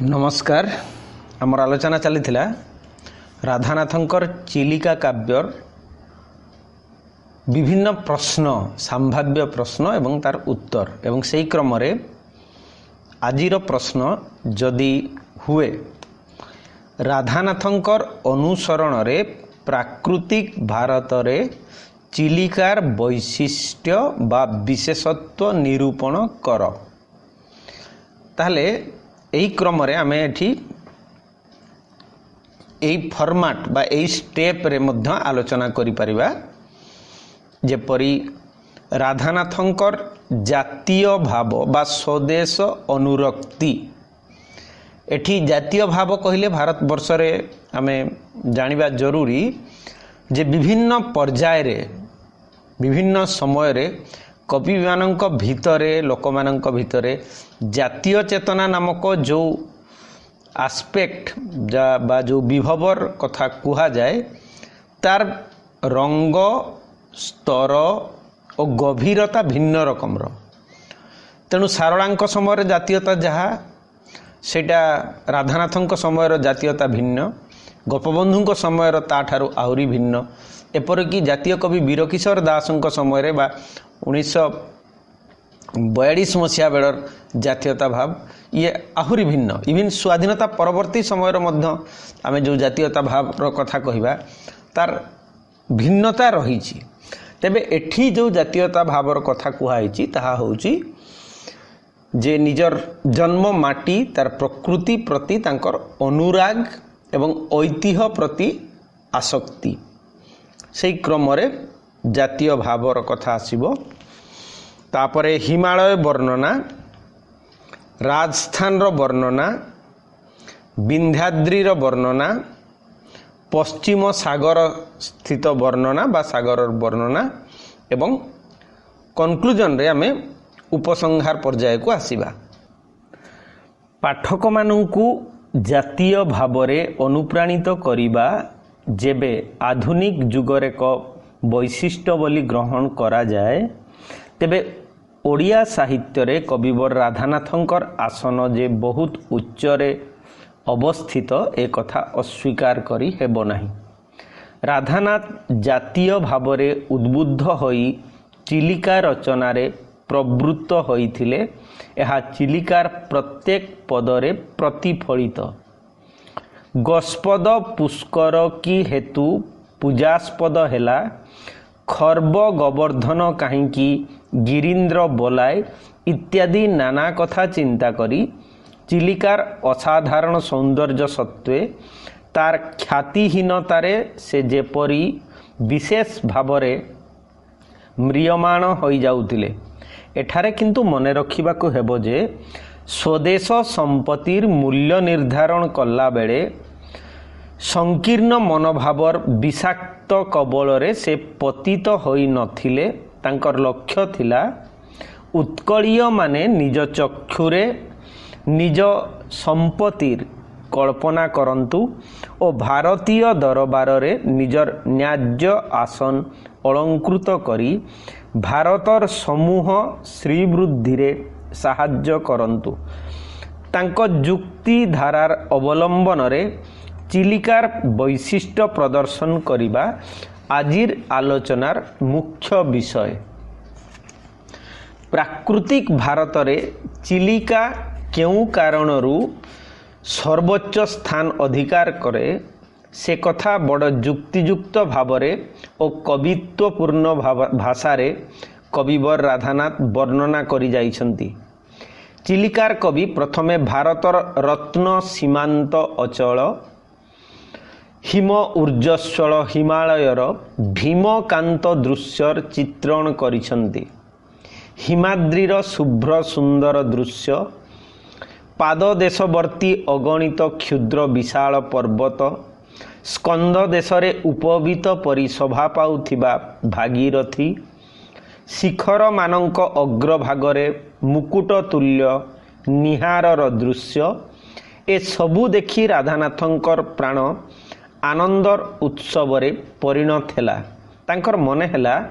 नमस्कार। आमर आलोचना चली राधानाथंकर चिलिका काव्यर विभिन्न प्रश्न संभाव्य प्रश्न एवं तार उत्तर एवं से क्रम आजिर प्रश्न जदि हुए राधानाथंकर अनुसरण रे प्राकृतिक भारत रे चिलिकार वैशिष्ट्य बा विशेषत्व निरूपण कर ताहले एही क्रम रे आमे एठी एही फॉर्मेट बा एही स्टेप रे मध्य आलोचना करि परिबा जेपरि राधानाथंकर जातीय भाव बा स्वदेश अनुरक्ति। एठी जातीय भाव कहिले भारत वर्ष रे आमे जानिबा जरूरी जे विभिन्न पर्याय रे विभिन्न समय रे कवि मानक भितरे लोक मानक भितरे जातीय चेतना नामक जो आस्पेक्ट बा जो विभवर कथा कुहा जाए तार रंग स्तर और गभीरता भिन्न रकम तेणु सारଳାଙ୍କ समय जातीयता जहाँ सेटा राधानाथଙ୍କ समय जातीयता भिन्न गोपबंधु समय ताठारु आहुरी भिन्न एपरिक जातीय कवि वीरकिशोर दासଙ୍କ समय बा 1942 मसीहा बेलर जातीयता भाव ये आहुरी भिन्न इवन स्वाधीनता परवर्ती समय आमे जो जातीयता भाव कथा कहिबा तार भिन्नता रही तेबे एठी जो जातीयता भावर कथा कुहाइछि ताहा होउछि जे निजर जन्म माटी तार प्रकृति प्रति तांकर अनुराग एवं ऐतिह्य प्रति आसक्ति से क्रम रे जातीय भावर कथा आसीबो। तापरे हिमालय वर्णना राजस्थान रो वर्णना विंध्याद्री रो वर्णना पश्चिम सागर स्थित वर्णना बा सागर वर्णना एवं कन्क्लूजन रे आमे उपसंहार पर्याय को आसीबा। पाठक माननकु जातीय भावरे अनुप्राणित करिबा जेबे आधुनिक जुगरे को वैशिष्ट्य बोली ग्रहण करा जाए तेबे ओडिया साहित्य रे कविवर राधानाथंकर आसन जे बहुत उच्चरे अवस्थित ए कथा अस्वीकार करी हेबो नाही। राधानाथ जातीय भावरे उद्बुद्ध होई चिलिका रचना रे प्रवृत्त होइथिले एहा चिलिकार प्रत्येक पदरे प्रतिफलित गोस्पद पुष्कर की हेतु पूजास्पद हेला खर्ब गोवर्धन काहींकी गिरीन्द्र बोलाय इत्यादि नाना कथा चिंता करी चिलिकार असाधारण सौंदर्य सत्वे तार ख्यातिहीनतारे से जेपरी विशेष भावरे म्रियमाण होई जाउतिले एठारे किंतु मने रखिबाकु हेबो जे स्वदेश संपत्तिर मूल्य निर्धारण कला बेले संकीर्ण मनोभावर विषाक्त कबलरे से पतित होई नथिले तांकर लक्ष्य थिला उत्कलीय माने निज चक्षुरे निज संपत्तिर कल्पना करंतु और भारतीय दरबार रे निजर न्याज्य आसन अलंकृत करी भारतर समूह श्रीवृद्धि रे साहाय्य करंतु तांको जुक्ति धारार अवलंबन रे चिलिकार वैशिष्ट्य प्रदर्शन करिबा आजिर आलोचनार मुख्य विषय। प्राकृतिक भारत रे चिलिका केउ कारणरू सर्वोच्च स्थान अधिकार करे से कथा बड़ जुक्तियुक्त भावरे और कवित्वपूर्ण भाषा रे कविवर राधानाथ वर्णना करि जाइछन्ति। चिलिकार कवि प्रथमे भारतर रत्न सीमांत अचल हिम ऊर्जस्वल हिमालयर भीमकांत दृश्यर चित्रण करिछन्ति। हिमाद्रीर शुभ्र सुंदर दृश्य पाद देशवर्ती अगणित क्षुद्र विशाल पर्वत स्कंद देशरे उपवीत परि शोभा पाउथिबा भागीरथी शिखर मानक अग्रभागरे मुकुट तुल्य निहारर दृश्य ए सबु देखि राधानाथंकर प्राण आनंदर उत्सवरे परिणत हेला। तांकर मने हेला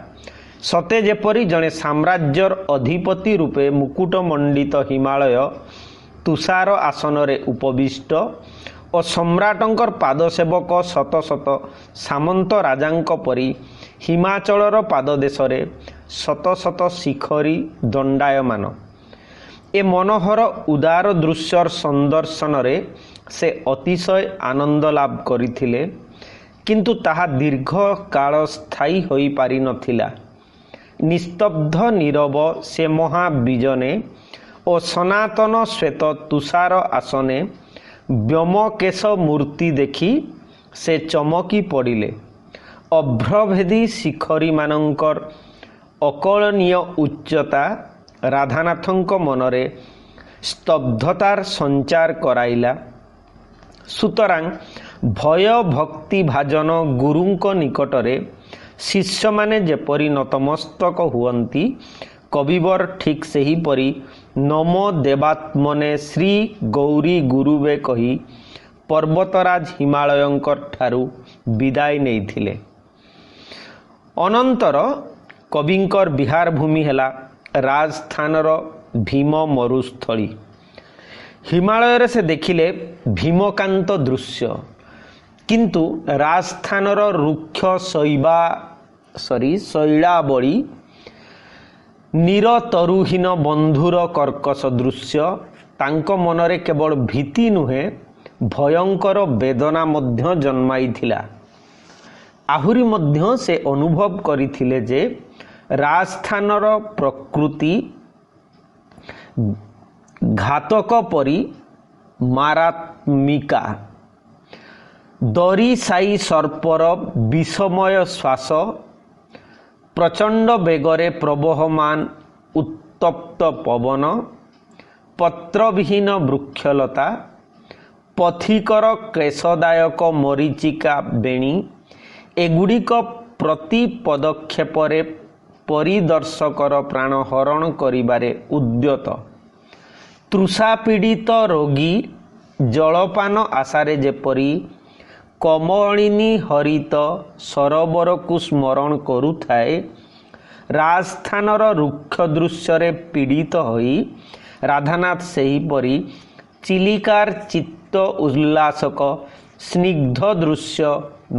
सते जेपरी जने साम्राज्यर अधिपति रूपे मुकुट मंडित हिमालय ତୁଷାର ଆସନରେ ଉପବିଷ୍ଟ ଓ ସମ୍ରାଟଙ୍କର ପାଦସେବକ ଶତ ଶତ ସାମନ୍ତ ରାଜାଙ୍କ ପରି ହିମାଚଳର ପାଦଦେଶରେ ଶତ ଶତ ଶିଖରୀ ଦଣ୍ଡାୟମାନ। ଏ ମନୋହର ଉଦାର ଦୃଶ୍ୟର ସନ୍ଦର୍ଶନରେ ସେ ଅତିଶୟ ଆନନ୍ଦ ଲାଭ କରିଥିଲେ, କିନ୍ତୁ ତାହା ଦୀର୍ଘ କାଳ ସ୍ଥାୟୀ ହୋଇପାରିନଥିଲା। ନିସ୍ତବ୍ଧ ନୀରବ ସେ ମହାବିଜନେ ଓ ସନାତନ ଶ୍ଵେତ ତୁଷାର ଆସନେ ବ୍ୟୋମକେଶ ମୂର୍ତ୍ତି ଦେଖି ସେ ଚମକି ପଡ଼ିଲେ। ଅଭ୍ରଭେଦୀ ଶିଖରୀମାନଙ୍କର ଅକଳନୀୟ ଉଚ୍ଚତା ରାଧାନାଥଙ୍କ ମନରେ ସ୍ତବ୍ଧତାର ସଞ୍ଚାର କରାଇଲା। ସୁତରାଂ ଭୟ ଭକ୍ତିଭାଜନ ଗୁରୁଙ୍କ ନିକଟରେ ଶିଷ୍ୟମାନେ ଯେପରି ନତମସ୍ତକ ହୁଅନ୍ତି, କବିବର ଠିକ୍ ସେହିପରି ନମୋ ଦେବାତ୍ମନେ ଶ୍ରୀ ଗୌରୀ ଗୁରୁବେ କହି ପର୍ବତରାଜ ହିମାଳୟଙ୍କର ଠାରୁ ବିଦାୟ ନେଇଥିଲେ। ଅନନ୍ତର କବିଙ୍କର ବିହାର ଭୂମି ହେଲା ରାଜସ୍ଥାନର ଭୀମ ମରୁସ୍ଥଳୀ। ହିମାଳୟରେ ସେ ଦେଖିଲେ ଭୀମକାନ୍ତ ଦୃଶ୍ୟ, କିନ୍ତୁ ରାଜସ୍ଥାନର ରୁକ୍ଷ ଶୈଳାବଳୀ ନିରତରୁହୀନ ବନ୍ଧୁର କର୍କଶ ଦୃଶ୍ୟ ତାଙ୍କ ମନରେ କେବଳ ଭୀତି ନୁହେଁ, ଭୟଙ୍କର ବେଦନା ମଧ୍ୟ ଜନ୍ମାଇଥିଲା। ଆହୁରି ମଧ୍ୟ ସେ ଅନୁଭବ କରିଥିଲେ ଯେ ରାଜସ୍ଥାନର ପ୍ରକୃତି ଘାତକ ପରି ମାରାତ୍ମିକା। ଦରିସାଇ ସର୍ପର ବିଷମୟ ଶ୍ୱାସ, ପ୍ରଚଣ୍ଡ ବେଗରେ ପ୍ରବହମାନ ଉତ୍ତପ୍ତ ପବନ, ପତ୍ରବିହୀନ ବୃକ୍ଷଲତା, ପଥିକର କ୍ଲେଶଦାୟକ ମରୀଚିକା ବେଣୀ, ଏଗୁଡ଼ିକ ପ୍ରତି ପଦକ୍ଷେପରେ ପରିଦର୍ଶକର ପ୍ରାଣ ହରଣ କରିବାରେ ଉଦ୍ୟତ। ତୃଷାପୀଡ଼ିତ ରୋଗୀ ଜଳପାନ ଆଶାରେ ଯେପରି କମଳିନୀ ହରିତ ସରୋବରକୁ ସ୍ମରଣ କରୁଥାଏ, ରାଜସ୍ଥାନର ରୁକ୍ଷ ଦୃଶ୍ୟରେ ପୀଡ଼ିତ ହୋଇ ରାଧାନାଥ ସେହିପରି ଚିଲିକାର ଚିତ୍ତ ଉଲ୍ଲାସକ ସ୍ନିଗ୍ଧ ଦୃଶ୍ୟ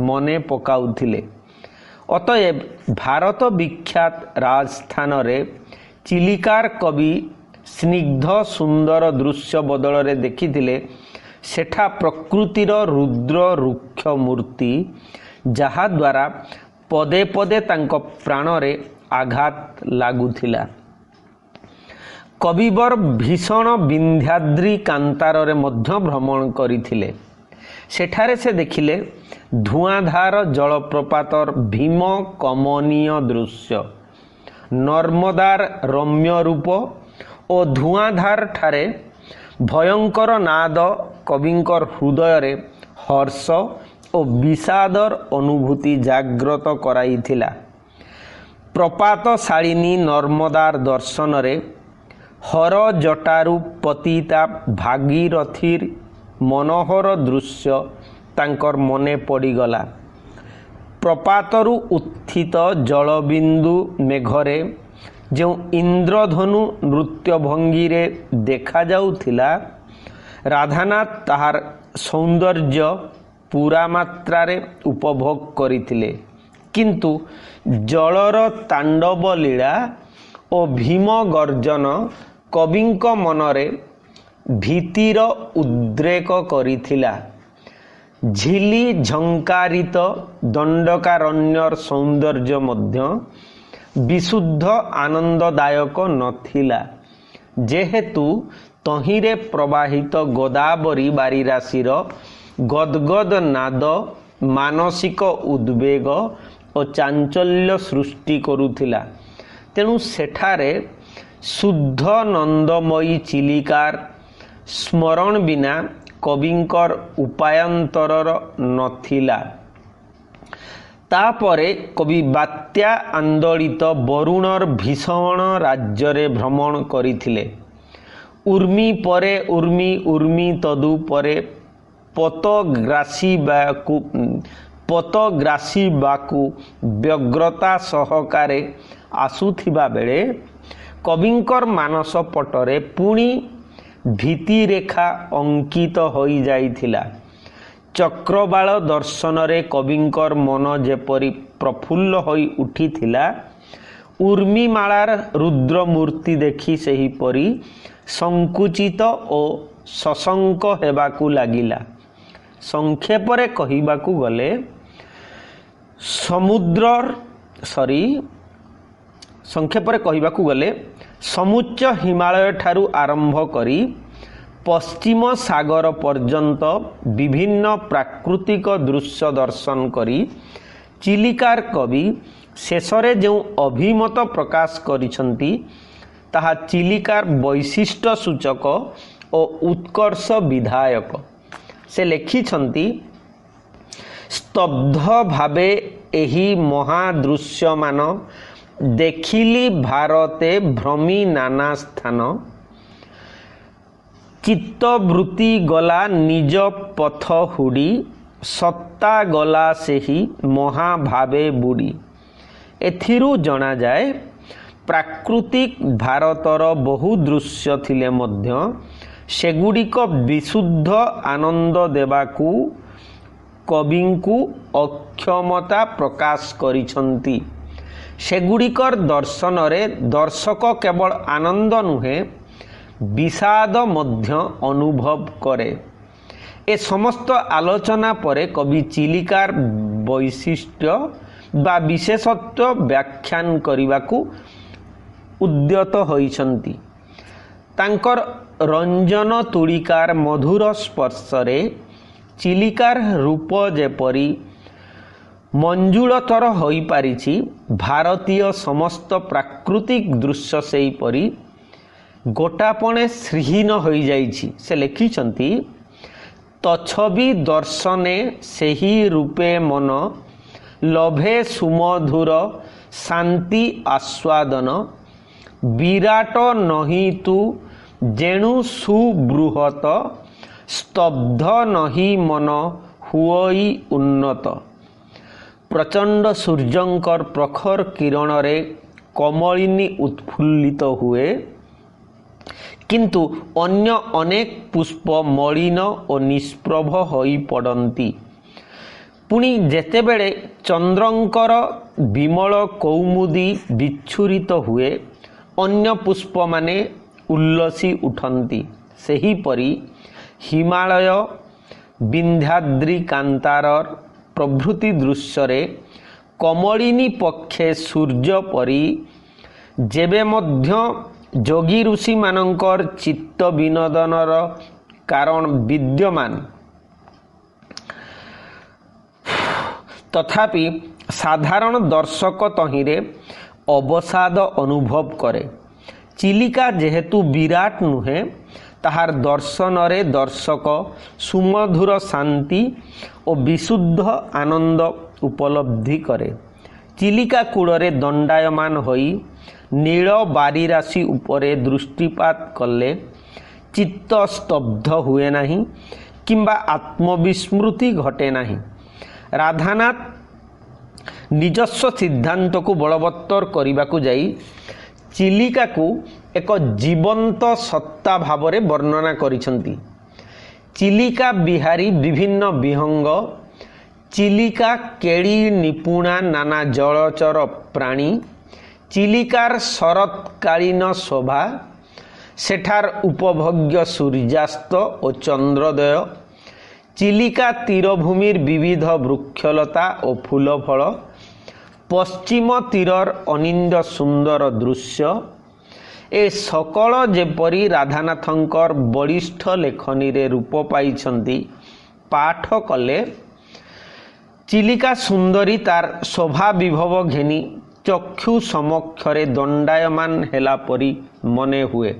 ମନେ ପକାଉଥିଲେ। ଅତଏବ ଭାରତ ବିଖ୍ୟାତ ରାଜସ୍ଥାନରେ ଚିଲିକାର କବି ସ୍ନିଗ୍ଧ ସୁନ୍ଦର ଦୃଶ୍ୟ ବଦଳରେ ଦେଖିଥିଲେ ସେଠା ପ୍ରକୃତିର ରୁଦ୍ର ରୁକ୍ଷ ମୂର୍ତ୍ତି, ଯାହାଦ୍ୱାରା ପଦେ ପଦେ ତାଙ୍କ ପ୍ରାଣରେ ଆଘାତ ଲାଗୁଥିଲା। କବିବର ଭୀଷଣ ବିନ୍ଧ୍ୟାଦ୍ରି କାନ୍ତାରରେ ମଧ୍ୟ ଭ୍ରମଣ କରିଥିଲେ। ସେଠାରେ ସେ ଦେଖିଲେ ଧୂଆଁଧାର ଜଳପ୍ରପାତର ଭୀମ କମନୀୟ ଦୃଶ୍ୟ, ନର୍ମଦାର ରମ୍ୟ ରୂପ ଓ ଧୂଆଁଧାର ଠାରେ ଭୟଙ୍କର ନାଦ କବିଙ୍କର ହୃଦୟରେ ହର୍ଷ ଓ ବିଷାଦର ଅନୁଭୂତି ଜାଗ୍ରତ କରାଇଥିଲା। ପ୍ରପାତଶାଳିନୀ ନର୍ମଦାର ଦର୍ଶନରେ ହର ଜଟାରୁ ପତିତା ଭାଗୀରଥୀର ମନୋହର ଦୃଶ୍ୟ ତାଙ୍କର ମନେ ପଡ଼ିଗଲା। ପ୍ରପାତରୁ ଉତ୍ଥିତ ଜଳବିନ୍ଦୁ ମେଘରେ ଯେଉଁ ଇନ୍ଦ୍ରଧନୁ ନୃତ୍ୟ ଭଙ୍ଗୀରେ ଦେଖାଯାଉଥିଲା, ରାଧାନାଥ ତାହାର ସୌନ୍ଦର୍ଯ୍ୟ ପୂରା ମାତ୍ରାରେ ଉପଭୋଗ କରିଥିଲେ। କିନ୍ତୁ ଜଳର ତାଣ୍ଡବ ଲୀଳା ଓ ଭୀମ ଗର୍ଜନ କବିଙ୍କ ମନରେ ଭୀତିର ଉଦ୍ରେକ କରିଥିଲା। ଝିଲି ଝଙ୍କାରିତ ଦଣ୍ଡକାରଣ୍ୟର ସୌନ୍ଦର୍ଯ୍ୟ ମଧ୍ୟ ବିଶୁଦ୍ଧ ଆନନ୍ଦଦାୟକ ନଥିଲା, ଯେହେତୁ ତହିଁରେ ପ୍ରବାହିତ ଗୋଦାବରୀ ବାରିରାଶିର ଗଦଗଦ ନାଦ ମାନସିକ ଉଦ୍ବେଗ ଓ ଚାଞ୍ଚଲ୍ୟ ସୃଷ୍ଟି କରୁଥିଲା। ତେଣୁ ସେଠାରେ ଶୁଦ୍ଧ ନନ୍ଦମୟୀ ଚିଲିକାର ସ୍ମରଣ ବିନା କବିଙ୍କର ଉପାୟନ୍ତର ନଥିଲା। ତାପରେ କବି ବାତ୍ୟା ଆନ୍ଦୋଳିତ ବରୁଣର ଭୀଷଣ ରାଜ୍ୟରେ ଭ୍ରମଣ କରିଥିଲେ। ଉର୍ମି ପରେ ଉର୍ମି, ଉର୍ମି ତଦୁ ପରେ ପତଗ୍ରାସିବାକୁ ବ୍ୟଗ୍ରତା ସହକାରେ ଆସୁଥିବା ବେଳେ କବିଙ୍କର ମାନସ ପଟରେ ପୁଣି भीतिरेखा अंकित होई जाइथिला। चक्रबाळ दर्शन रे कविंकर मन जेपरी प्रफुल्ल होई उठिथिला, उर्मिमाଳାर रुद्रमूर्ति देखि सेहीपरि संकुचित और सशंक हेबाकू लागिला। संक्षेपरे कहिबाकू गले समुच्च हिमालय ठारू आरंभ करी पश्चिम सागर पर्यंत विभिन्न प्राकृतिक दृश्य दर्शन करी चिलिकार कवि शेषरे जो अभिमत प्रकाश करिसंती ताहा चिलिकार वैशिष्ट्य सूचक और उत्कर्ष विधायक। से लिखिछंती, स्तब्ध भावे एही महादृश्य मान देखिली भारते भ्रमी नाना स्थान, चित्तवृत्ति गला निज पथ हुडी, सत्ता गला सेही महाभावे बुड़ी। एथिरु जना जाए प्राकृतिक भारतर बहु दृश्य थिले मध्य सेगुड़िक विशुद्ध आनंद देवाकू कविंकु अक्षमता प्रकाश करिसंती। सेगुड़िकर दर्शन रे दर्शक केवल आनंद नुहे विषाद मध्य अनुभव करे। ए समस्त आलोचना परे कवि चिलिकार वैशिष्ट्य बा विशेषत्व व्याख्यान करिबाकू उद्यत होइछंती। तांकर रंजन तुड़िकार मधुर स्पर्शरे चिलिकार रूप जेपरी मंजुलतर होई पारिछि, भारतीय समस्त प्राकृतिक दृश्य सेहीपरि गोटापणे श्रीहीन होई जाइछि। से लिखिछंती, तछबि दर्शने सेही रूपे मन लभे सुमधुर शांति आस्वादन, विराट नही तु जेणु सुबृहत, स्तब्ध नही मन हुई उन्नत। प्रचंड सूर्यंकर प्रखर किरण रे कमलिनी उत्फुल्लित हुए, किंतु अन्य अनेक पुष्प मलिन और निष्प्रभ होई पड़ती। पुणी जेतेबेले चंद्रंकर विमल कौमुदी विच्छुरित हुए, अन्य पुष्प माने उल्लसी उठंती। सेहीपरि हिमालय, विंध्याद्रि कांतार प्रभृति दृश्य रे कमलिनी पक्षे सूर्य परी जेबे मध्य जोगी ऋषि मानकर चित्त विनोदनर कारण विद्यमान, तथापि साधारण दर्शक तहिरे अवसाद अनुभव करे। चिलिका जेहेतु विराट नुहे, ताहार दर्शन रे दर्शक सुमधुर शांति और विशुद्ध आनंद उपलब्धि करे। चिलिका कूड़े दंडायमान होई नील बारीराशि उपरे दृष्टिपात कले चित्त स्तब्ध हुए नहीं किंबा आत्मविस्मृति घटे नहीं। राधानाथ निजस्व सिद्धांत को बलवत्तर करने को जाई चिलिका को एक जीवंत सत्ता भावरे वर्णना करिसंती। चिलिका बिहारी विभिन्न विहंग, चिलिका केड़ी निपुणा नाना जलचर प्राणी, चिलिकार शरतकालीन शोभा, सेठार उपभोग्य सूर्यास्त और चंद्रोदय, चिलिका तीरभूमिर विविध वृक्षलता और फूलफल, पश्चिम तीरर अनिंद सुंदर दृश्य, ए सकल जेपरी राधानाथंकर बलिष्ठ लेखनी रे रूप पाइछंती पाठ कले चिलिका सुंदरी तार शोभा विभव घेनी चक्षु समक्षरे दंडायमान हेला परी मने हुए।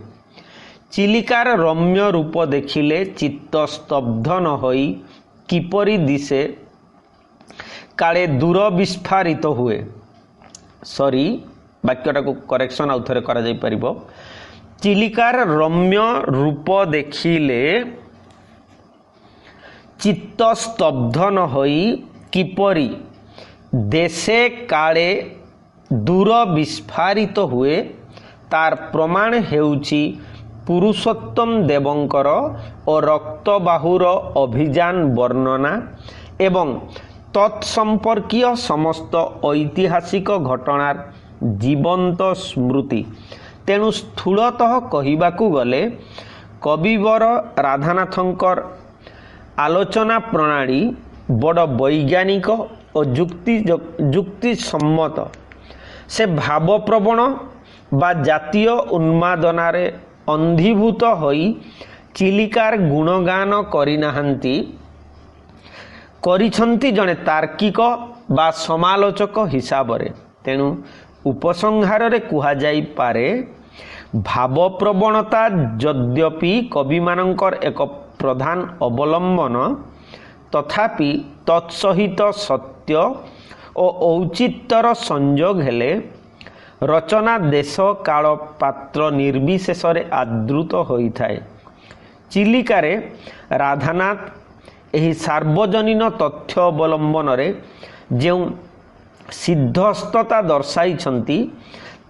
चिलिकार रम्य रूप देखिले चित्त स्तब्ध न होई किपरि दिसे काले दूर विस्फारित हुए। सॉरी, वाक्यटा को करेक्शन आउ थरे करा जाई परिबो। चिलिकार रम्य रूप देखिले चित्त स्तब्ध न होई किपरि देशे काले दूर विस्फारित हुए, तार प्रमाण हेउची पुरुषोत्तम देवंकर और रक्तबाहुर अभियान वर्णना एवं तत्संपर्कीय समस्त ऐतिहासिक घटनार जीवंत स्मृति। तेणु स्थूलतः कहबाकू गले कविवर राधानाथंकर आलोचना प्रणाली बड़ वैज्ञानिक और युक्तिसम्मत। से भावप्रवण बा जातीय उन्मादनारे अंधीभूत होई चिलिकार गुणगान करिनाहांती, करिछंती जणे तार्किक बा समालोचक हिसाब रे। तेणु उपसंहार रे कुहा जाई पारे भावप्रवणता यद्यपि कविमानंकर एक प्रधान अवलंबन, तथापि तत्सहित सत्य और औचित्यर संयोग हेले रचना देश काल पात्र निर्विशेष आदृत होइथाए। चिलिकारे राधानाथ एही सार्वजनीन तथ्य अवलंबन रे जो सिद्धस्तता दर्शाइछंती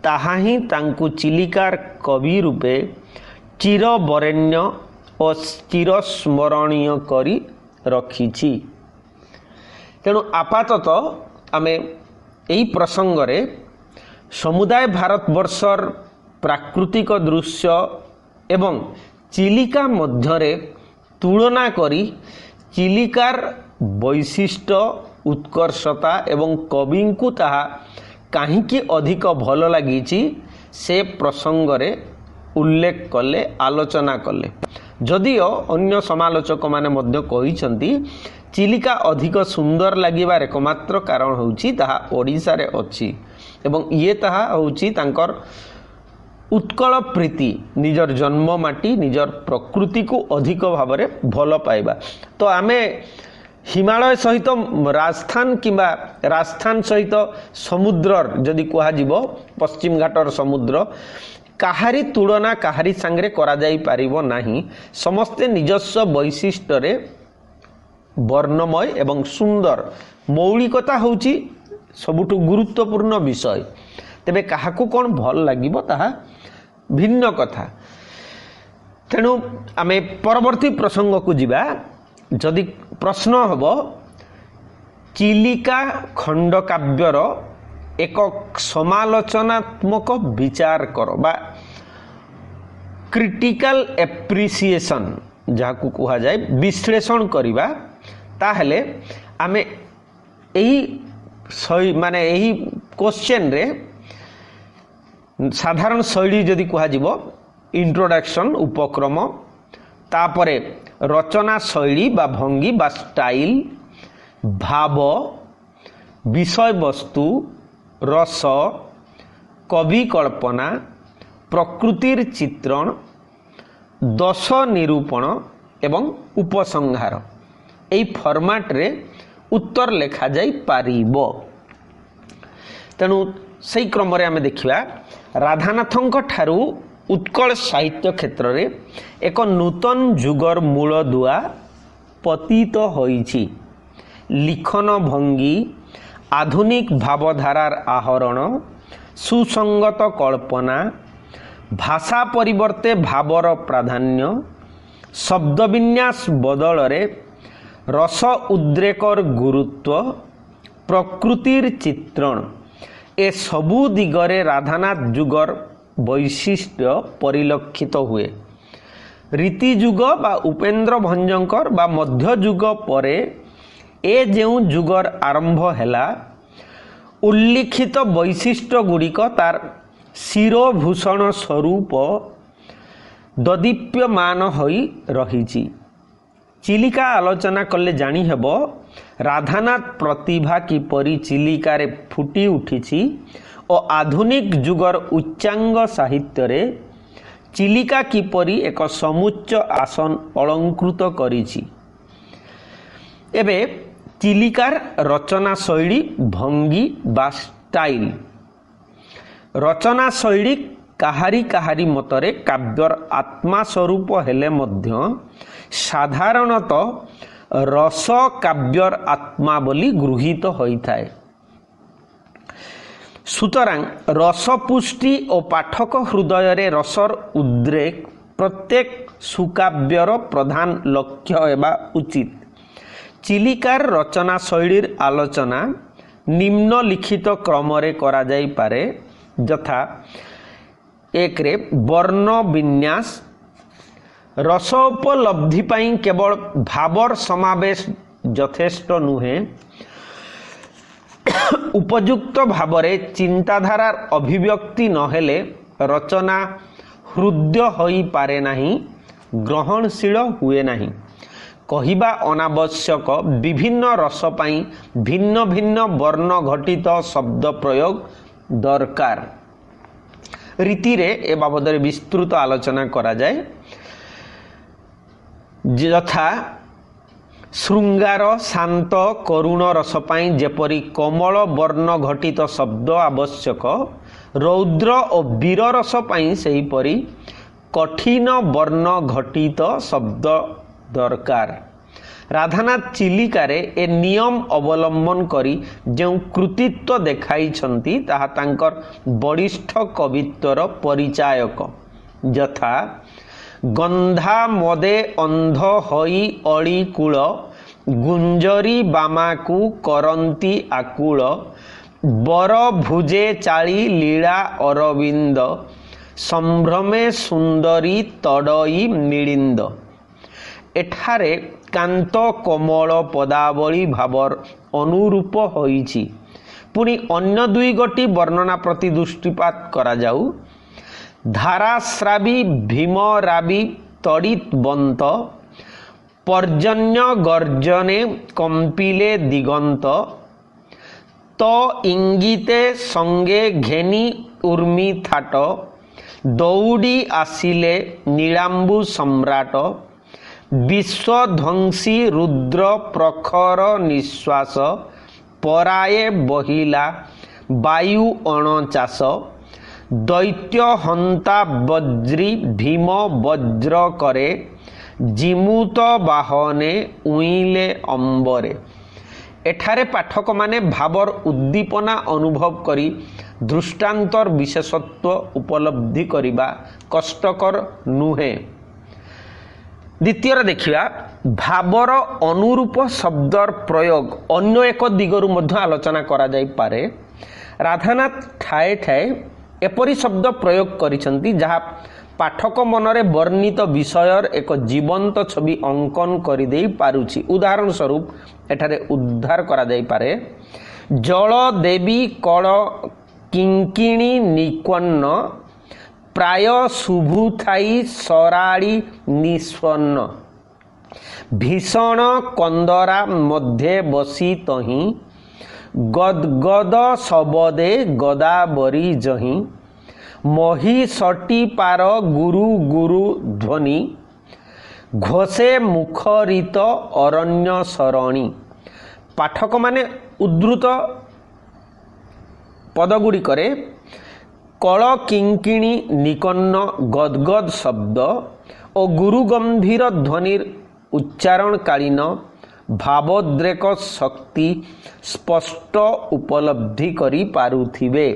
ताहा ही तांकु चिलिकार कवि रूपे चिरवरेण्य और चिरस्मरणीय करी रखिछि। तेणु आपाततः आमे एही प्रसंग रे समुदाय भारतवर्षर प्राकृतिक दृश्य एवं चिलिका मध्यरे तुलना करी चिलिकार वैशिष्ट्य उत्कर्षता एवं कविंकु ताहा काहींकि अधिक भल लागिछि से प्रसंग रे उल्लेख कले, आलोचना कले। जदिओ अन्य समालोचक माने मध्य कहिसंती चिलिका अधिक सुंदर लागिबार एकमात्र कारण होउछि ताहा ओडिसा रे अछि एवं ये ताहा होउछि तांकर उत्कल प्रीति, निजर जन्म माटी निजर प्रकृति को अधिक भाव रे भल पाइबा। तो आमे हिमालय सहित राजस्थान किंबा राजस्थान सहित समुद्रर जदि कुहा जीवो पश्चिम घाटर समुद्र काहारी तुलना काहारी सांगरे करा जाई पारिबो नाही। समस्ते निजस्व वैशिष्ट्य रे वर्णमय एवं सुंदर। मौलिकता होउची सबुठु गुरुत्वपूर्ण विषय। तेबे काहाकू कोन भल लागिबो ताहा भिन्न कथा। तेणु आमे परवर्ती प्रसंग को जिबा। जदि प्रश्न हबो चिलिका खंड काव्यर एक समालोचनात्मक विचार कर बा क्रिटिकल एप्रिसिएशन जहाकू कहा जाए विश्लेषण करिबा, ताहले आमे एही माने एही क्वेश्चन रे साधारण शैली जदि कहा जीवो इंट्रोडक्शन उपक्रम, तापरे रचना शैली बा भंगी बा स्टाइल, भाव, विषय वस्तु, रस, कवि कल्पना, प्रकृतिर चित्रण, दश निरूपण एवं उपसंहार एई फॉर्मेट रे उत्तर लेखा जाई पारिबो। तेणु सही क्रम रे आमे देखिबा राधानाथंक ठारू उत्कल साहित्य क्षेत्र रे एक नूतन जुगर मूल दुआ पतित होइछि। लिखन भंगी, आधुनिक भावधारार आहरण, सुसंगत कल्पना, भाषा परिवर्ते भावर प्राधान्य, शब्द विन्यास बदल रे रस उद्रेकर गुरुत्व, प्रकृतिर चित्रण ए सबु दिगरे राधानाथ जुगर वैशिष्ट्य परिलक्षित हुए। रीति जुग बा उपेन्द्र भंजंकर बा मध्य जुग परे ए जेउ जुगर आरंभ हैला, उल्लिखित वैशिष्ट्य गुड़िक तार शिरोभूषण स्वरूप ददीप्यमान होई रहिछि। चिलिका आलोचना कले जानी हेबो राधानाथ प्रतिभा किपरि चिलिकारे फुटी उठिछि और आधुनिक जुगर उच्चांग साहित्य रे चिलिका किपरि एक समुच्च आसन अलंकृत करिछि। एबे चिलिकार रचना शैली भंगी बा स्टाइल। रचना शैली काहारी काहारी मतरे काव्यर आत्मा स्वरूप हेले मध्य साधारणतः रस काव्यर आत्मा बोली गृहीत होइथाए। सुतरां रसपुष्टि और पाठक हृदय रे रसर उद्रेक प्रत्येक सुकाव्यर प्रधान लक्ष्य हेबा उचित। चिलिकार रचना शैलीर आलोचना निम्नलिखित क्रम करा जाई पारे, यथा एक रे वर्ण विन्यास। रसोपलब्धि पाई केवल भावर समावेश यथेष्ट नुहे, उपयुक्त भावरे चिंताधारार अभिव्यक्ति नहेले रचना हृदय होई पारे नाही, ग्रहणशील हुए नाही। कहिबा अनावश्यक विभिन्न रस पाई भिन्न भिन्न वर्ण घटित शब्द प्रयोग दरकार। रीति रे ए बाबद विस्तृत आलोचना करा जाए, यथा श्रृंगार शांत करुण रस पाई जेपरी कोमल वर्ण घटित शब्द आवश्यक, रौद्र और वीर रस पाई सेहीपरि कठिन वर्ण घटित शब्द दरकार। राधानाथ चिलिकारे ए नियम अवलंबन करी जो कृतित्व देखाई छंती ताहा तांकर वरिष्ठ कवित्वर परिचायक, यथा गंधा मदे अंध होई अड़ी कूल, गुंजरी बामाकू करंती आकूल, बर भुजे चाली लीला अरविंद, संभ्रमे सुंदरी तड़ई मिलिंद। एठारे कांत कोमल पदावली भावर अनुरूप होईछि। पुणी अन्य दुई गोटी वर्णना प्रति दृष्टिपात करा जाऊ। धारास्रावी भीमरावी तड़ित बंत, पर्जन्य गर्जने कंपिले दिगंत, तो इंगिते संगे घेनी उर्मी थाट, दौड़ी आसिले नीलांबु सम्राट, विश्वध्वंसी रुद्र प्रखर निश्वास, पराये बहिला वायु अणचास, दैत्य हंता वज्री भीम वज्र करे, जिमुत बाहने उइले अंबरे। एठारे पाठक माने भावर उद्दीपना अनुभव करी दृष्टांतर विशेषत्व उपलब्धि करिबा कष्टकर नुहे। द्वितीय देखिया भावर अनुरूप शब्दर प्रयोग अन्य एक दिगरु मध्य आलोचना करा जाई पारे। राधानाथ ठाए ठाए एपरी शब्द प्रयोग करिसंती जहा पाठक मनरे वर्णित विषयर एक जीवंत छवि अंकन करि देई पारुछि। उदाहरण स्वरूप एठारे उद्धार करा जाई पारे, जल देवी कल किंकिणी निक्वन्न, प्राय शुभुथाई सराड़ी निस्वन्न, भीषण कंदरा मध्य बसी तही, गदगद सबदे गदाबरी जही, महिषटी पार गुरु गुरु ध्वनि, घोषे मुखरित अरण्य सरणी। पाठक माने उद्धृत पदगुड़िकरे कल किंकिणी निकन्न गदगद शब्द और गुरु गंभीर ध्वनिर उच्चारण कालीन भावोद्रेक शक्ति स्पष्ट उपलब्धि करी पारुथिबे।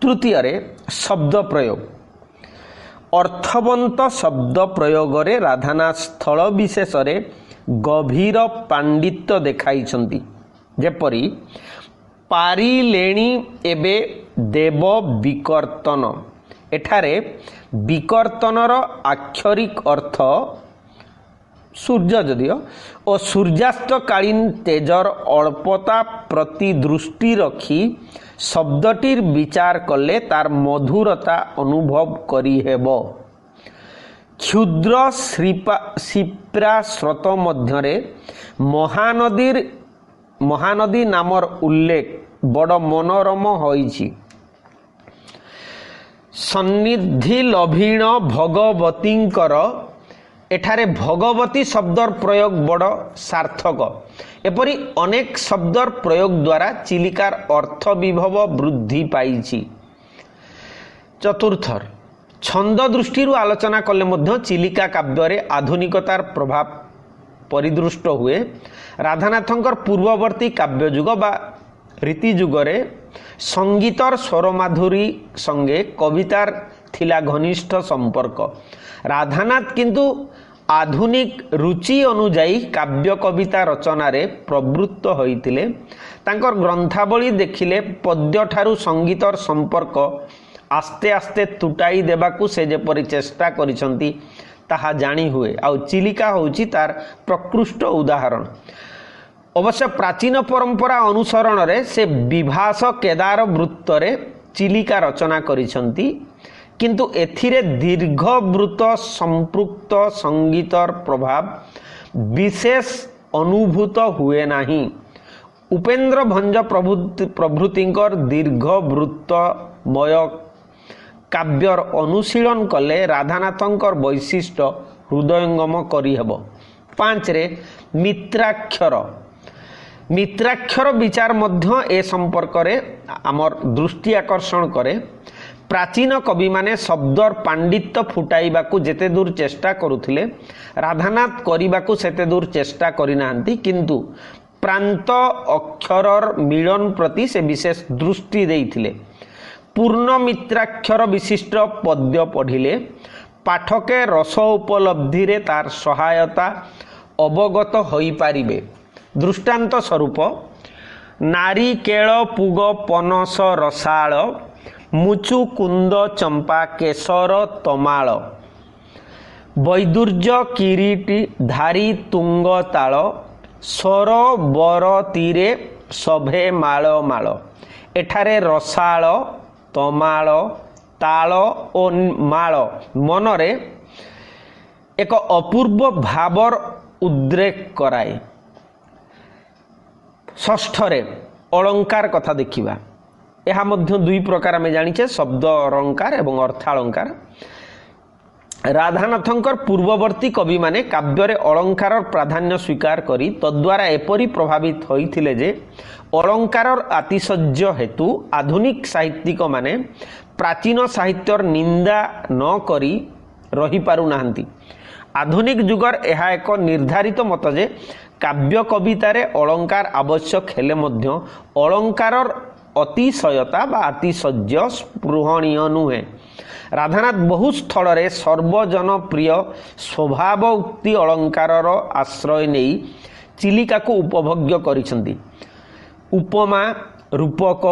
तृतीय रे शब्द प्रयोग। अर्थवंत शब्द प्रयोगरे राधानाथ स्थल विशेष रे गभीर पांडित्य देखाइछंती। जेपरी पारिलेणी एबे देव विकर्तन। एठारे विकर्तनर आक्षरिक अर्थ सूर्य जदियो और सूर्यास्तकालीन तेजर अल्पता प्रति दृष्टि रखी शब्दटीर विचार कले तार मधुरता अनुभव करी हेबो। क्षुद्र शिप्रा स्रोत मध्यरे महानदी नामर उल्लेख बड़ मनोरम होईछि। सन्निधि लभीण भगवतींकर एठारे भगवती शब्दर प्रयोग बड़ सार्थक। एपरी अनेक शब्दर प्रयोग द्वारा चिलिकार अर्थ विभव वृद्धि पाइछि। चतुर्थर छंद दृष्टि आलोचना कले मध्य चिलिका काव्य आधुनिकतार प्रभाव परिदृष्ट हुए। राधानाथंकर पूर्ववर्ती काव्य जुग बा रीति जुगरे संगीतर स्वरमाधुरी संगे कवितार थिला घनिष्ठ संपर्क। राधानाथ किंतु आधुनिक रुचि अनुजाई काव्य कविता रचना रे प्रवृत्त होइतिले। तांकर ग्रंथावली देखिले पद्य ठारू संगीतर संपर्क आस्ते आस्ते तुटाई देबाकू से जेपरि चेष्टा करिसंती ताहा जानी हुए। आ चिलिका होउची तार प्रकृष्ट उदाहरण। अवश्य प्राचीन परंपरा अनुसरण रे से विभास केदार वृत्त रे चिलिका रचना करिसंती, किंतु एथिरे दीर्घ वृत्त संपृक्त संगीतर प्रभाव विशेष अनुभूत हुए नाही। उपेंद्र भंज प्रभृतिंकर दीर्घ वृत्तमय काव्यर अनुशीलन कले राधानाथंकर वैशिष्ट्य हृदयंगम करिहेब। 5 रे मित्राक्षर विचार मध्य ए संपर्क रे आमर दृष्टि आकर्षण करे। प्राचीन कवि माने शब्दर पांडित्य फुटाइबाकू जेते दूर चेष्टा करुथिले राधानाथ करिबाकू सेते दूर चेष्टा करिनांती, किंतु प्रांत अक्षरर मिलन प्रति से विशेष दृष्टि देइथिले। पूर्ण मित्राक्षर विशिष्ट पद्य पढ़िले पाठके रस उपलब्धि रे तार सहायता अवगत होई पारिबे। दृष्टांत स्वरूप नारिकेल पुग पनस रसाळ मुचु कुंद चंपा केसर तमाळ वैदुर्य किरीटी धारी तुंग ताळ सरोवर तीरे सभे माळ माळ। एठारे रसाळ तमाळ ताळ ओ माळ मनरे एक अपूर्व भावर उद्रेक कराए। 6 रे अलंकार कथा देखिबा। यह मध्य 2 प्रकार आम जानिछे, शब्द अलंकार एवं अर्थालंकार। राधानाथंकर पूर्ववर्ती कवि माने काव्य रे अलंकार प्राधान्य स्वीकार करी तद्वारा एपरी प्रभावित होइथिले जे अलंकारर आतिशय्य हेतु आधुनिक साहित्यिक माने प्राचीन साहित्यर निंदा न करी रही पारु नाहंती। आधुनिक जुगर यह एक निर्धारित मत जे काव्य कवितारे अलंकार आवश्यक हेले मध्य अलंकारर अतिशयता बा अतिशय्य स्पृहणीय नुहे। राधानाथ बहु स्थल रे सर्वजन प्रिय स्वभाव उक्ति अलंकारर आश्रय नहीं चिलिका को उपभोग्य करिसंती। उपमा रूपक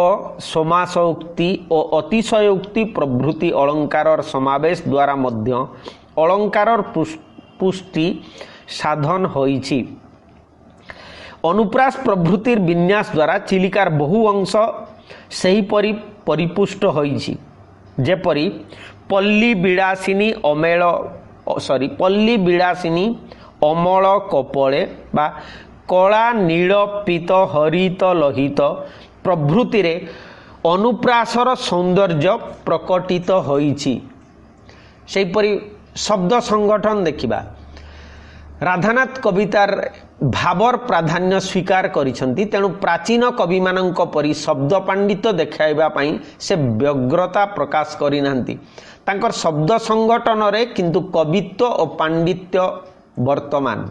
समास उक्ति और अतिशय उक्ति प्रभृति अलंकारर समावेश द्वारा मध्य अलंकारर पुष्टि साधन होइछि। अनुप्रास प्रभृतिर विन्यास द्वारा चिलिकार बहु अंश सही परिपुष्ट होइछि। जेपरि पल्ली विलासिनी अमल कपले बा कला नील पीत हरित लोहित प्रभृति रे अनुप्रासर सौंदर्य प्रकटित होइछि। सेहिपरि शब्द संगठन देखिबा। राधानाथ कवितार भावर प्राधान्य स्वीकार करिसंती, तेणु प्राचीन कवि मानक परि शब्द पांडित्य देखाइबा पई से व्यग्रता प्रकाश करिनांती। तांकर शब्द संगठन रे किंतु कवित्व और पांडित्य वर्तमान।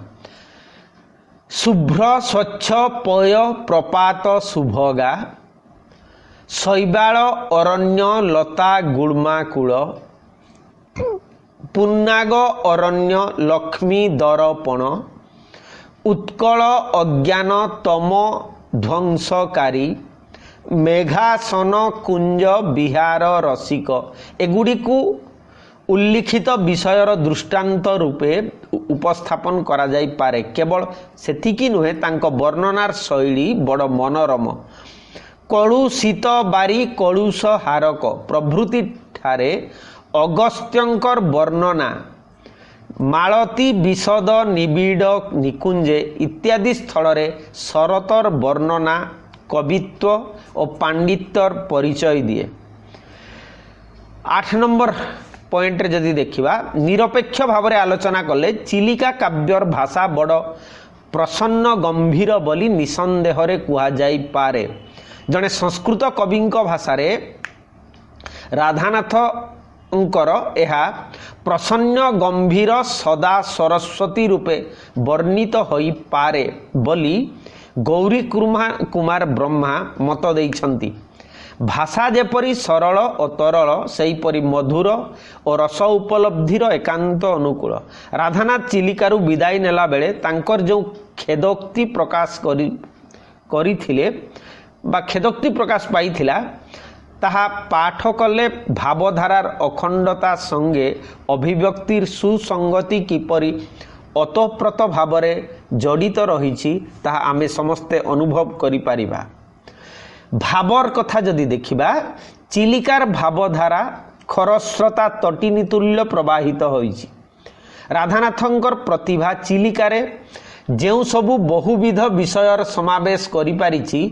शुभ्र स्वच्छ पय प्रपात शुभगा शैबाल अरण्य लता गुळ्माकूल पुन्नाग अरण्य लक्ष्मी दर्पण उत्कल अज्ञान तम ध्वंसकारी मेघासन कुंज विहार रसिक एगुड़ी को उल्लिखित विषयर दृष्टांत रूपे उपस्थापन करा जाई पारे। केवल सेतिकी नुहे, तांको वर्णनार शैली बड़ मनोरम। कलुषित बारी कलुष हारक प्रभृति ठारे अगस्त्यंकर वर्णना मालती विशद निबिड़ निकुंजे इत्यादि स्थल रे शरतर वर्णना कवित्व और पांडित्यर परिचय दिए। 8 नंबर पॉइंट रे जदि देखिबा, निरपेक्ष भाव रे आलोचना कले चिलिका काव्यर भाषा बड़ प्रसन्न गंभीर बोली निसंदेह रे कुहा जाई पारे। जने संस्कृत कविंक भाषा रे राधानाथंकर एहा प्रसन्न गंभीर सदा सरस्वती रूपे वर्णित होई पारे बोली गौरी कुमार ब्रह्मा मत देइछंती। भाषा जेपरी सरल और तरल सेहीपरि मधुर और रस उपलब्धिर एकांत अनुकूल। राधानाथ चिलिकारु विदाय नेला बेले तांकर जो खेदोक्ति प्रकाश करिथिले बा खेदोक्ति प्रकाश पाइथिला ताहा पाठ कले भावधारार अखंडता संगे अभिव्यक्तिर सुसंगति किपरि अतोप्रत भावरे जड़ित रही ताहा आमे समस्ते अनुभव करि पारिबा। भावर कथा जदि देखिबा चिलिकार भावधारा खरस्रोता तटिनी तुल्य प्रवाहित होइछि। राधानाथंकर प्रतिभा चिलिकारे जेउ सबु बहुविध विषयर समावेश करि पारिछि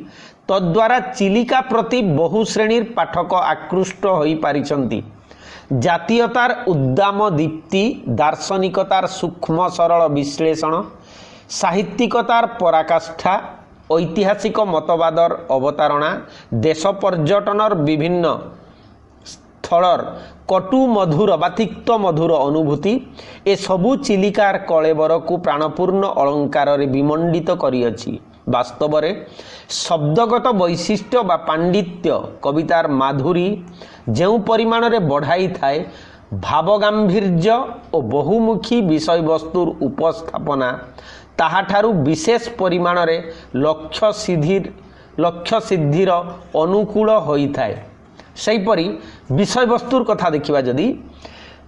तद्वारा चिलिका प्रति बहु श्रेणीर पाठक आकृष्ट होई पारिछन्ति। जातीयतार उद्दाम दीप्ति, दार्शनिकतार सूक्ष्म सरल विश्लेषण, साहित्यिकतार पराकाष्ठा, ऐतिहासिक मतवादर अवतारणा, देश पर्यटनर विभिन्न स्थलर कटु मधुर बा तिक्त मधुर अनुभूति ए सबु चिलिकार कलेबर को प्राणपूर्ण अलंकार विमंडित करिअछि। वास्तव में शब्दगत वैशिष्ट्य बा पांडित्य कवितार माधुरी जो परिमाण रे बढ़ाई थाए भावगांभीर्य और बहुमुखी विषय वस्तुर उपस्थापना ताहाठारु विशेष परिमाण रे लक्ष्य सिद्धिर अनुकूल होई थाए। सेहीपरि विषय वस्तुर कथा देखिबा जदि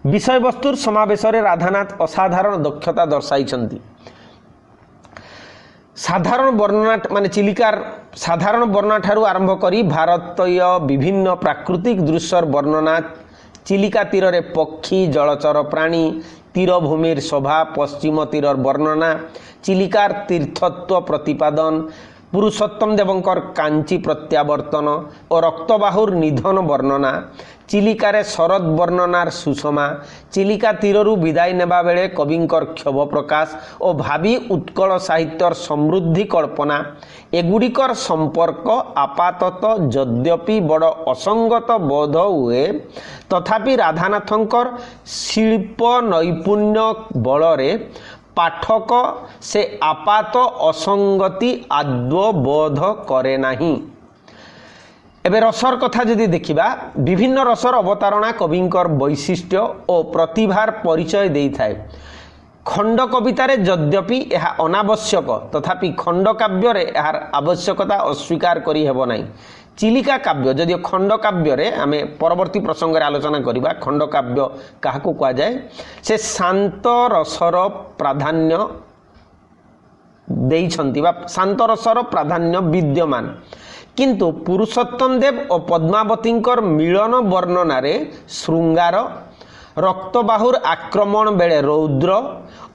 विषय वस्तुर समावेश रे राधानाथ असाधारण दक्षता दर्शाइछन्ति। साधारण वर्णना माने चिलिकार साधारण वर्णना ठारू आरंभ करी भारतीय विभिन्न प्राकृतिक दृश्यर वर्णना, चिलिका तीर रे पक्षी जलचर प्राणी, तीरभूमिर शोभा, पश्चिम तीर वर्णना, चिलिकार तीर्थत्व प्रतिपादन, पुरुषोत्तम देवंकर कांची प्रत्यावर्तन और रक्तबाहुर निधन वर्णना, चिलिकारे शरद वर्णनार सुषमा, चिलिका तीररू विदाय नेबा बेले कविंकर क्षोभ प्रकाश और भावी उत्कल साहित्यर समृद्धि कल्पना एगुड़िकर संपर्क आपातत यद्यपि बड़ असंगत बोध हुए तथापि राधानाथंकर शिल्प नैपुण्य बलरे पाठक से आपात असंगति आदौ बोध करे नहीं। एबे रसर कथा जदि देखिबा विभिन्न रसर अवतारणा कविंकर वैशिष्ट्य और प्रतिभार परिचय देई थाए। खंड कवितारे यद्यपि यह अनावश्यक तथापि खंड काव्य रे यार आवश्यकता अस्वीकार करी हेबो नाही। चिलिका काव्य जदि खंड काव्य रे आमे परवर्ती प्रसंग रे आलोचना करिबा खंड काव्य काहाकू कहा जाए से शांत रसर प्राधान्य देइछन्ति बा शांत रसर प्राधान्य विद्यमान किंतु पुरुषोत्तम देव और पद्मावतींकर मिलन वर्णना रे श्रृंगार, रक्तबाहुर आक्रमण बेले रौद्र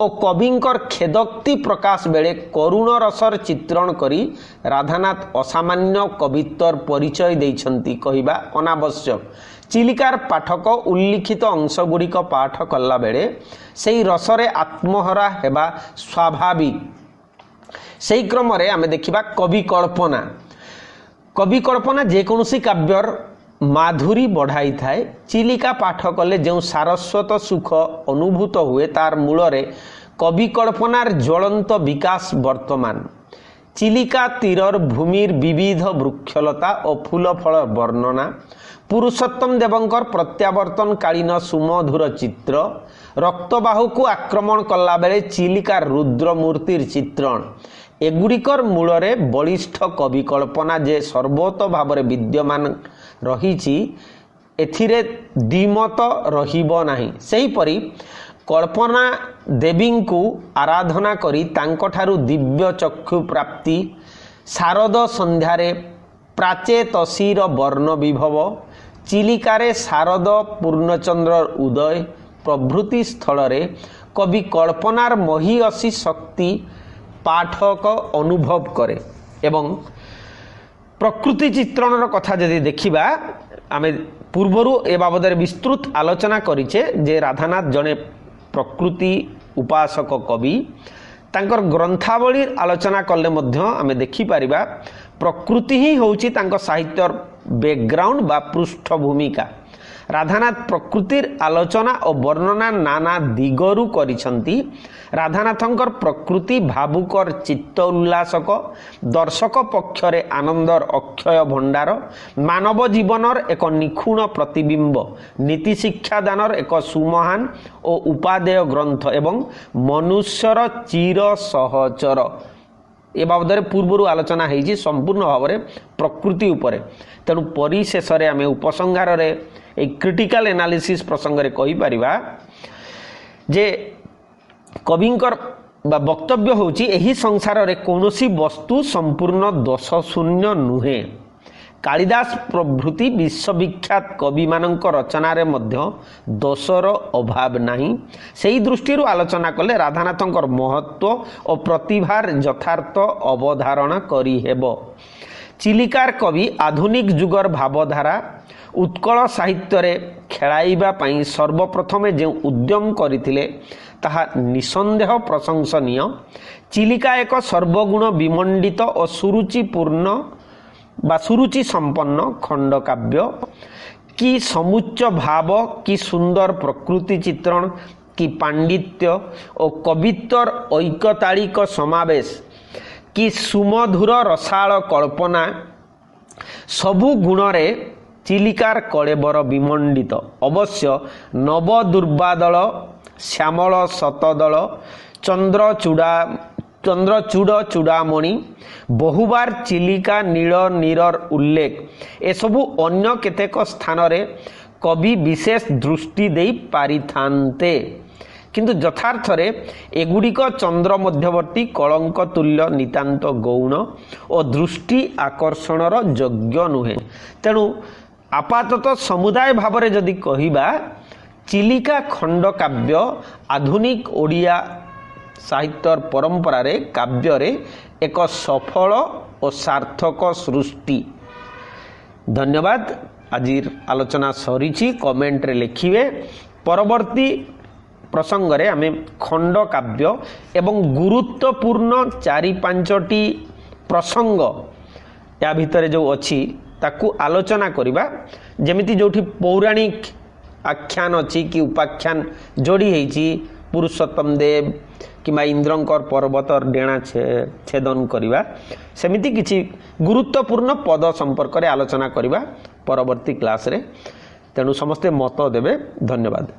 और कविंकर खेदोक्ति प्रकाश बेले करुण रसर चित्रण करी राधानाथ असामान्य कवित्वर परिचय देइछन्ति कहिबा अनावश्यक। चिलिकार पाठक उल्लिखित अंशगुड़िक पाठ कला बेले सेही रसरे आत्महरा हेबा स्वाभाविक। सेही क्रम रे आमे देखिबा कवि कल्पना जेकोसी काव्यर माधुरी बढ़ाई थाए। चिलिका पाठ कले जो सारस्वत सुख अनुभूत हुए तार मूलरे कवि कल्पनार ज्वलंत विकास वर्तमान। चिलिका तीरर भूमिर विविध वृक्षलता और फूल फल वर्णना, पुरुषोत्तम देवंकर प्रत्यावर्तन कालीन सुमधुर चित्र, रक्तबाहु को आक्रमण कला बेले चिलिकार रुद्रमूर्तिर चित्रण एगुड़िकर मूलरे बलिष्ठ कवि कल्पना जे सर्वोत भावरे विद्यमान रही एथिरे द्विमत रहिबो नाही। सेहीपरि कल्पना देवी को आराधना करी तांकठारु दिव्य चक्षु प्राप्ति, शारद संध्यारे प्राचेतसीर वर्ण विभव, चिलिकारे शारद पूर्णचंद्र उदय प्रभृति स्थलरे कवि कल्पनार महीयसी शक्ति पाठक अनुभव करे। एवं प्रकृति चित्रणर कथा जदि देखिबा आमे पूर्वरु ए बाबदरे विस्तृत आलोचना करिचे जे राधानाथ जने प्रकृति उपासक कवि। तांकर ग्रंथावली आलोचना कले मध्य आमे देखि पारिबा प्रकृति ही होउची तांको साहित्यर बैकग्राउंड बा पृष्ठभूमिका। राधानाथ प्रकृतिर आलोचना और वर्णना नाना दिगरु करिसंती। राधानाथंकर प्रकृति भावुकर चित्त उल्लासक, दर्शक पक्षरे आनंदर अक्षय भंडार, मानव जीवनर एक निखुण प्रतिबिंब, नीति शिक्षादानर एक सुमहान और उपादेय ग्रंथ एवं मनुष्यर चिर सहचर। ए बाबद पूर्वर आलोचना होगी संपूर्ण भाव में प्रकृति उपरे। तेणु परिशेष आम उपसंहार एक क्रिटिकल एनालिसिस प्रसंग में कहीपर जे कविंकर वक्तव्य होची एही संसार रे कौनसी वस्तु संपूर्ण दोष शून्य नुहे। कालिदास प्रभृति विश्वविख्यात कवि मानक रचना रे मध्य दोषर अभाव नहीं। सेही दृष्टि आलोचना कले राधानाथंकर महत्व और प्रतिभार यथार्थ अवधारणा करी हेबो। चिलिकार कवि आधुनिक जुगर भावधारा उत्कल साहित्य रे खेलाइबा पई सर्वप्रथमे जे उद्यम करथिले ताहा निसंदेह प्रशंसनीय। चिलिका एक सर्वगुण विमंडित और सुरुचिपूर्ण बा सुरुचि संपन्न खंड काव्य की समुच्च भाव, की सुंदर प्रकृति चित्रण, की पांडित्य और कवित्वर ऐकतालिक समावेश, की सुमधुर रसाल कल्पना सबु गुणरे चिलिकार कलेबर विमंडित। अवश्य नवदुर्बादल, श्यामल शतदल, चंद्रचूड़ चूड़ामणि, बहुबार चिलिका नील नीरर उल्लेख एसबु अन्य केतेक स्थान रे कवि विशेष दृष्टि देई पारिथान्ते। किंतु यथार्थ रे एगुड़िक चंद्र मध्यवर्ती कलंक तुल्य नितांत गौण और दृष्टि आकर्षणर योग्य नुहे। तेणु आपाततः समुदाय भाव में जदि कहिबा चिलिका खंड काव्य आधुनिक ओडिया साहित्य परंपरा रे काव्य रे एक सफल और सार्थक सृष्टि। धन्यवाद। आज आलोचना सरीची कमेंट रे लिखिए। परवर्ती प्रसंग रे आमे खंड काव्य एवं गुरुत्वपूर्ण 4-5टी प्रसंग या भितर जो अच्छी ताकू आलोचना करिबा। जेमिति जोठी पौराणिक आख्यान अच्छी कि उपाख्यान जोड़ी होईची पुरुषोत्तम देव किंबा इंद्रंकर पर्वत डेणा छेदन करिबा, सेमिति किछि गुरुत्वपूर्ण पद संपर्क रे आलोचना करिबा परवर्ती क्लास रे। तेणु समस्ते मत देवे। धन्यवाद।